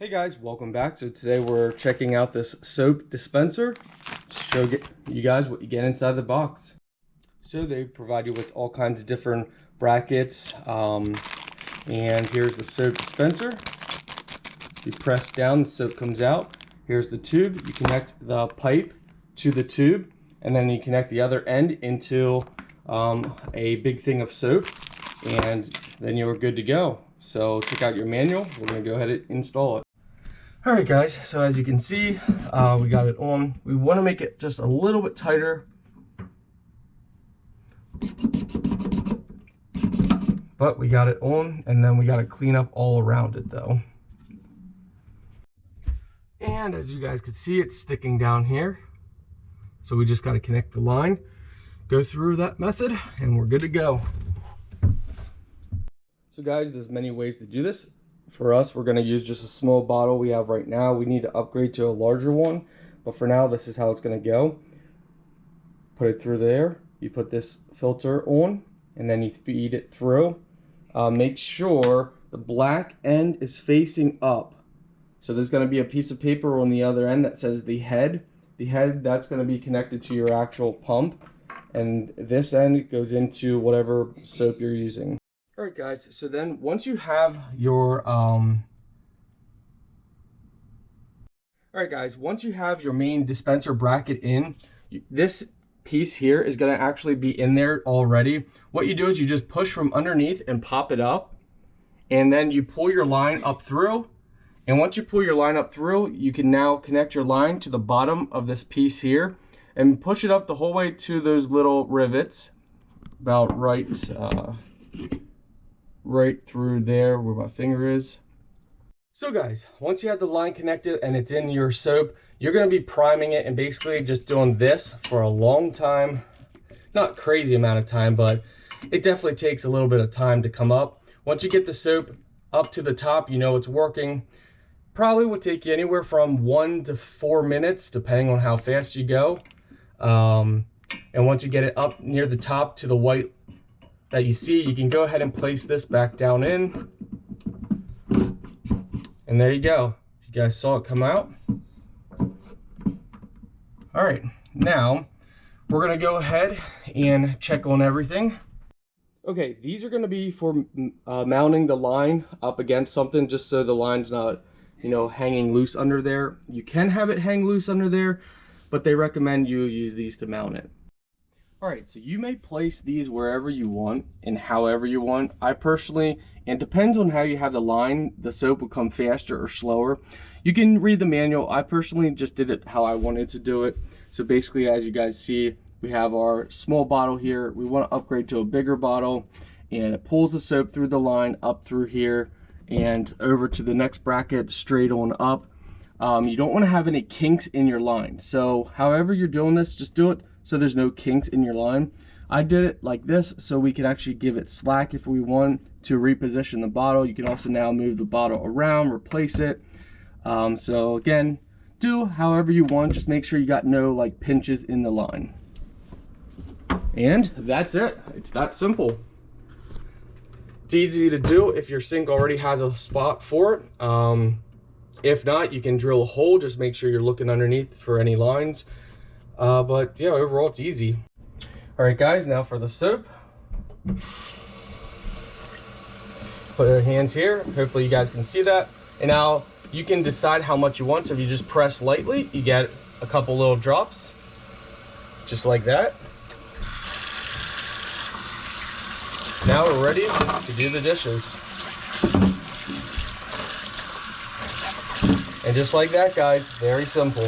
Hey guys, welcome back. So today we're checking out this soap dispenser to show you guys what you get inside the box. So they provide you with all kinds of different brackets, and here's the soap dispenser. You press down, the soap comes out. Here's the tube. You connect the pipe to the tube, and then you connect the other end into a big thing of soap, and then you're good to go. So check out your manual. We're going to go ahead and install it. Alright guys, so as you can see, we got it on. We want to make it just a little bit tighter, but we got it on, and then we got to clean up all around it though. And as you guys can see, it's sticking down here, so we just got to connect the line, go through that method, and we're good to go. So guys, there's many ways to do this. For us, we're going to use just a small bottle we have right now. We need to upgrade to a larger one, but for now, this is how it's going to go. Put it through there. You put this filter on, and then you feed it through. Make sure the black end is facing up. So there's going to be a piece of paper on the other end that says the head. The head, that's going to be connected to your actual pump, and this end goes into whatever soap you're using. Alright guys, so then once you have your main dispenser bracket in, this piece here is going to actually be in there already. What you do is you just push from underneath and pop it up, and then you pull your line up through, and once you pull your line up through, you can now connect your line to the bottom of this piece here and push it up the whole way to those little rivets about right through there where my finger is. So guys, once you have the line connected and it's in your soap, you're going to be priming it and basically just doing this for a long time. Not crazy amount of time, but it definitely takes a little bit of time to come up. Once you get the soap up to the top, you know it's working. Probably would take you anywhere from 1 to 4 minutes depending on how fast you go. And once you get it up near the top to the white that you see, you can go ahead and place this back down in, and there you go. You guys saw it come out. All right, now we're gonna go ahead and check on everything. Okay, these are gonna be for mounting the line up against something, just so the line's not, hanging loose under there. You can have it hang loose under there, but they recommend you use these to mount it. Alright, so you may place these wherever you want and however you want. I personally, and it depends on how you have the line, the soap will come faster or slower. You can read the manual. I personally just did it how I wanted to do it. So basically, as you guys see, we have our small bottle here. We want to upgrade to a bigger bottle, and it pulls the soap through the line up through here and over to the next bracket straight on up. You don't want to have any kinks in your line. So however you're doing this, just do it so there's no kinks in your line. I did it like this so we can actually give it slack if we want to reposition the bottle. You can also now move the bottle around, replace it. So again, do however you want, just make sure you got no pinches in the line. And that's it. It's that simple. It's easy to do if your sink already has a spot for it. If not, you can drill a hole. Just make sure you're looking underneath for any lines. But yeah, overall it's easy. All right guys, now for the soap. Put your hands here. Hopefully you guys can see that. And now you can decide how much you want. So if you just press lightly, you get a couple little drops, just like that. Now we're ready to do the dishes. And just like that guys, very simple.